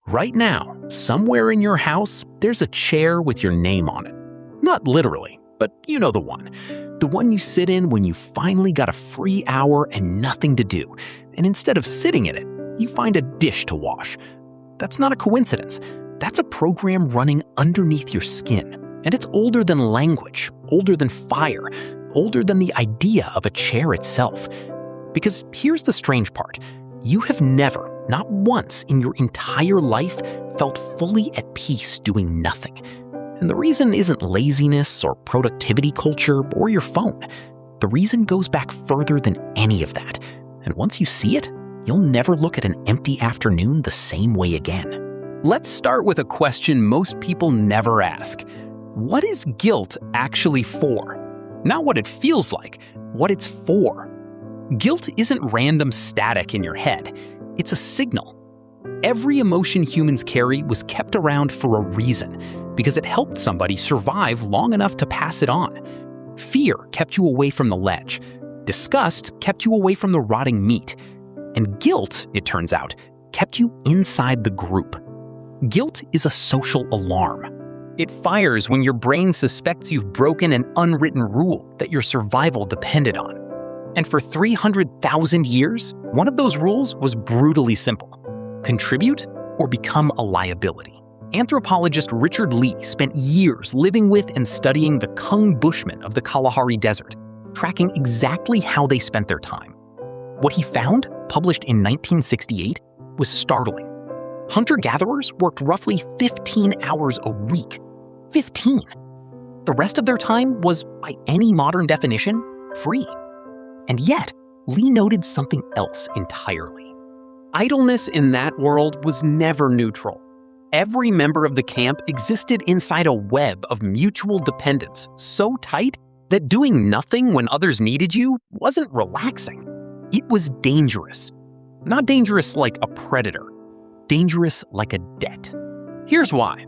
Right now, somewhere in your house, there's a chair with your name on it. Not literally, but you know the one. The one you sit in when you finally got a free hour and nothing to do. And instead of sitting in it, you find a dish to wash. That's not a coincidence. That's a program running underneath your skin. And it's older than language, older than fire, older than the idea of a chair itself. Because here's the strange part. You have never, not once in your entire life, felt fully at peace doing nothing. And the reason isn't laziness or productivity culture or your phone. The reason goes back further than any of that. And once you see it, you'll never look at an empty afternoon the same way again. Let's start with a question most people never ask. What is guilt actually for? Not what it feels like, what it's for. Guilt isn't random static in your head. It's a signal. Every emotion humans carry was kept around for a reason, because it helped somebody survive long enough to pass it on. Fear kept you away from the ledge. Disgust kept you away from the rotting meat. And guilt, it turns out, kept you inside the group. Guilt is a social alarm. It fires when your brain suspects you've broken an unwritten rule that your survival depended on. And for 300,000 years, one of those rules was brutally simple. Contribute or become a liability. Anthropologist Richard Lee spent years living with and studying the Kung Bushmen of the Kalahari Desert, tracking exactly how they spent their time. What he found, published in 1968, was startling. Hunter-gatherers worked roughly 15 hours a week. 15. The rest of their time was, by any modern definition, free. And yet, Lee noted something else entirely. Idleness in that world was never neutral. Every member of the camp existed inside a web of mutual dependence so tight that doing nothing when others needed you wasn't relaxing. It was dangerous. Not dangerous like a predator. Dangerous like a debt. Here's why.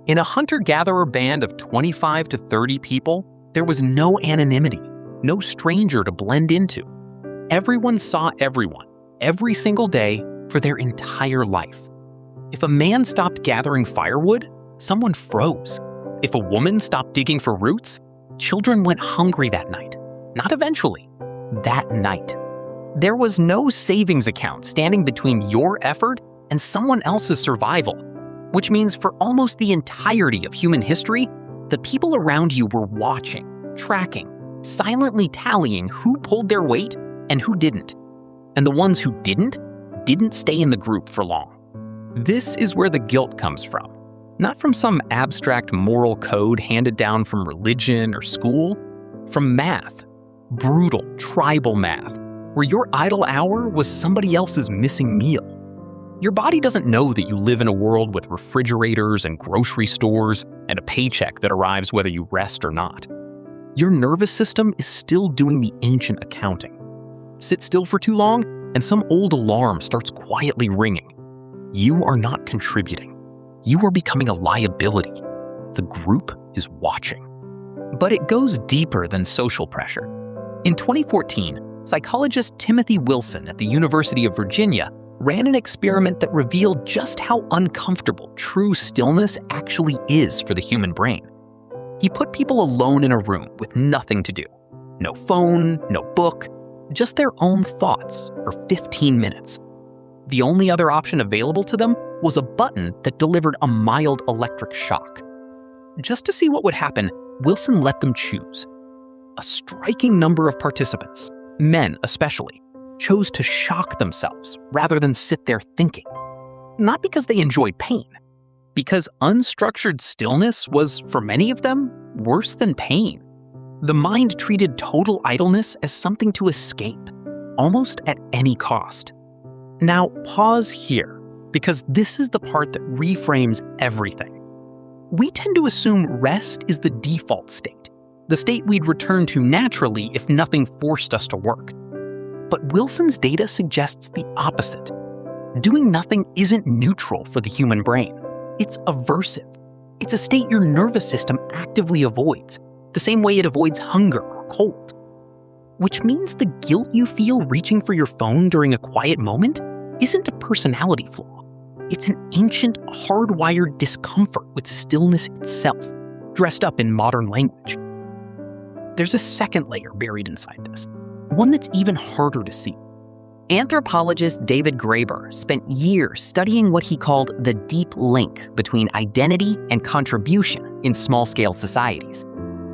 In a hunter-gatherer band of 25 to 30 people, there was no anonymity, no stranger to blend into. Everyone saw everyone, every single day, for their entire life. If a man stopped gathering firewood, someone froze. If a woman stopped digging for roots, children went hungry that night. Not eventually, that night. There was no savings account standing between your effort and someone else's survival, which means for almost the entirety of human history, the people around you were watching, tracking, silently tallying who pulled their weight and who didn't. And the ones who didn't stay in the group for long. This is where the guilt comes from. Not from some abstract moral code handed down from religion or school, from math. Brutal, tribal math, where your idle hour was somebody else's missing meal. Your body doesn't know that you live in a world with refrigerators and grocery stores and a paycheck that arrives whether you rest or not. Your nervous system is still doing the ancient accounting. Sit still for too long, and some old alarm starts quietly ringing. You are not contributing. You are becoming a liability. The group is watching. But it goes deeper than social pressure. In 2014, psychologist Timothy Wilson at the University of Virginia ran an experiment that revealed just how uncomfortable true stillness actually is for the human brain. He put people alone in a room with nothing to do. No phone, no book, just their own thoughts for 15 minutes. The only other option available to them was a button that delivered a mild electric shock. Just to see what would happen, Wilson let them choose. A striking number of participants, men especially, chose to shock themselves rather than sit there thinking. Not because they enjoyed pain, because unstructured stillness was, for many of them, worse than pain. The mind treated total idleness as something to escape, almost at any cost. Now, pause here, because this is the part that reframes everything. We tend to assume rest is the default state, the state we'd return to naturally if nothing forced us to work. But Wilson's data suggests the opposite. Doing nothing isn't neutral for the human brain. It's aversive. It's a state your nervous system actively avoids, the same way it avoids hunger or cold. Which means the guilt you feel reaching for your phone during a quiet moment isn't a personality flaw. It's an ancient, hardwired discomfort with stillness itself, dressed up in modern language. There's a second layer buried inside this, one that's even harder to see. Anthropologist David Graeber spent years studying what he called the deep link between identity and contribution in small-scale societies.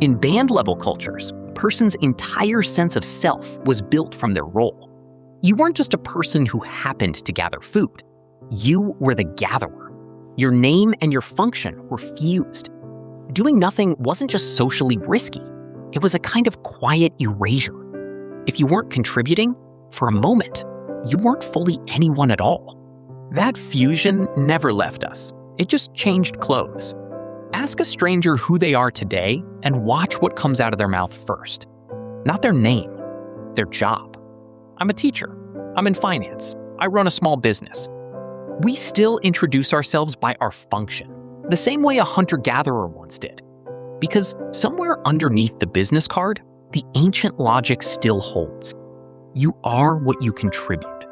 In band-level cultures, a person's entire sense of self was built from their role. You weren't just a person who happened to gather food. You were the gatherer. Your name and your function were fused. Doing nothing wasn't just socially risky. It was a kind of quiet erasure. If you weren't contributing, for a moment, you weren't fully anyone at all. That fusion never left us. It just changed clothes. Ask a stranger who they are today and watch what comes out of their mouth first. Not their name, their job. I'm a teacher. I'm in finance. I run a small business. We still introduce ourselves by our function, the same way a hunter-gatherer once did. Because somewhere underneath the business card, the ancient logic still holds. You are what you contribute.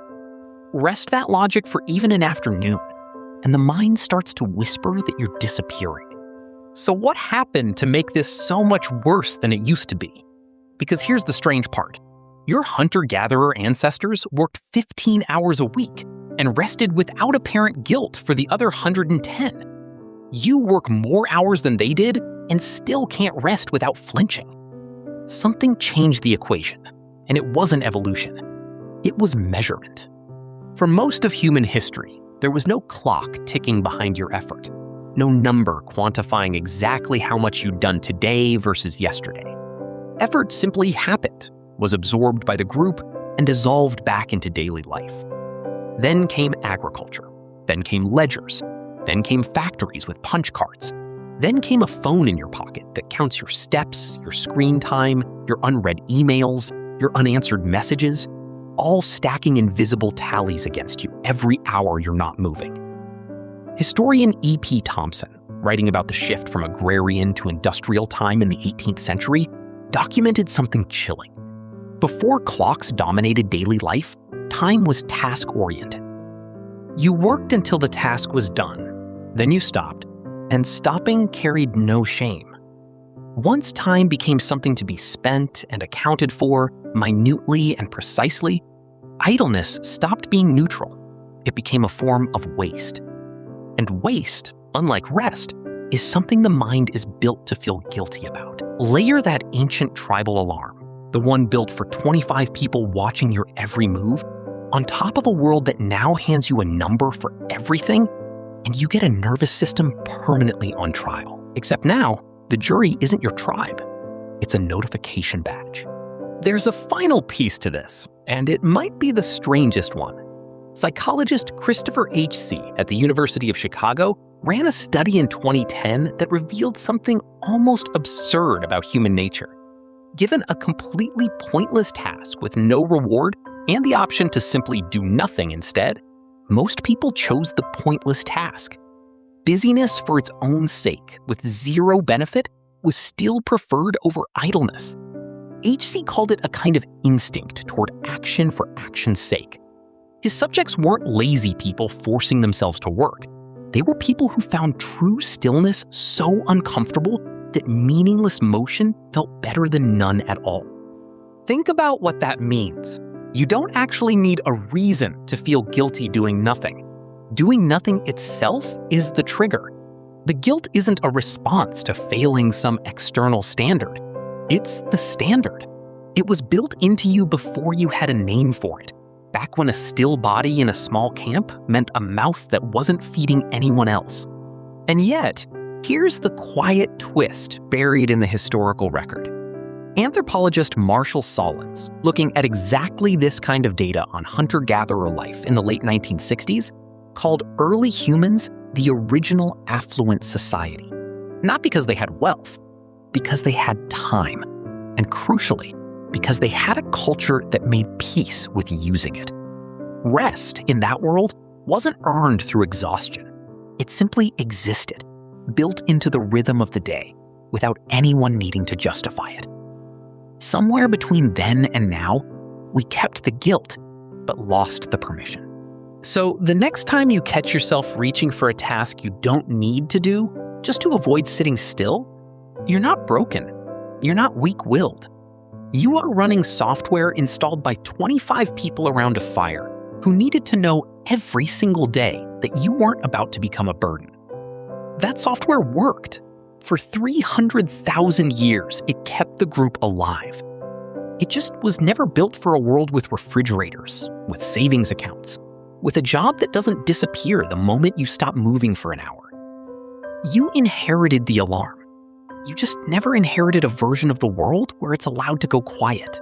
Rest that logic for even an afternoon, and the mind starts to whisper that you're disappearing. So what happened to make this so much worse than it used to be? Because here's the strange part. Your hunter-gatherer ancestors worked 15 hours a week and rested without apparent guilt for the other 110. You work more hours than they did and still can't rest without flinching. Something changed the equation. And it wasn't evolution. It was measurement. For most of human history, there was no clock ticking behind your effort, no number quantifying exactly how much you'd done today versus yesterday. Effort simply happened, was absorbed by the group, and dissolved back into daily life. Then came agriculture. Then came ledgers. Then came factories with punch cards. Then came a phone in your pocket that counts your steps, your screen time, your unread emails, your unanswered messages, all stacking invisible tallies against you every hour you're not moving. Historian E.P. Thompson, writing about the shift from agrarian to industrial time in the 18th century, documented something chilling. Before clocks dominated daily life, time was task-oriented. You worked until the task was done, then you stopped, and stopping carried no shame. Once time became something to be spent and accounted for, minutely and precisely, idleness stopped being neutral. It became a form of waste. And waste, unlike rest, is something the mind is built to feel guilty about. Layer that ancient tribal alarm, the one built for 25 people watching your every move, on top of a world that now hands you a number for everything, and you get a nervous system permanently on trial. Except now, the jury isn't your tribe. It's a notification badge. There's a final piece to this, and it might be the strangest one. Psychologist Christopher H.C. at the University of Chicago ran a study in 2010 that revealed something almost absurd about human nature. Given a completely pointless task with no reward and the option to simply do nothing instead, most people chose the pointless task. Busyness for its own sake, with zero benefit, was still preferred over idleness. H.C. called it a kind of instinct toward action for action's sake. His subjects weren't lazy people forcing themselves to work. They were people who found true stillness so uncomfortable that meaningless motion felt better than none at all. Think about what that means. You don't actually need a reason to feel guilty doing nothing. Doing nothing itself is the trigger. The guilt isn't a response to failing some external standard. It's the standard. It was built into you before you had a name for it, back when a still body in a small camp meant a mouth that wasn't feeding anyone else. And yet, here's the quiet twist buried in the historical record. Anthropologist Marshall Solins, looking at exactly this kind of data on hunter-gatherer life in the late 1960s, called early humans the original affluent society. Not because they had wealth, because they had time. And crucially, because they had a culture that made peace with using it. Rest in that world wasn't earned through exhaustion. It simply existed, built into the rhythm of the day, without anyone needing to justify it. Somewhere between then and now, we kept the guilt, but lost the permission. So the next time you catch yourself reaching for a task you don't need to do just to avoid sitting still, you're not broken. You're not weak-willed. You are running software installed by 25 people around a fire who needed to know every single day that you weren't about to become a burden. That software worked. For 300,000 years, it kept the group alive. It just was never built for a world with refrigerators, with savings accounts, with a job that doesn't disappear the moment you stop moving for an hour. You inherited the alarm. You just never inherited a version of the world where it's allowed to go quiet.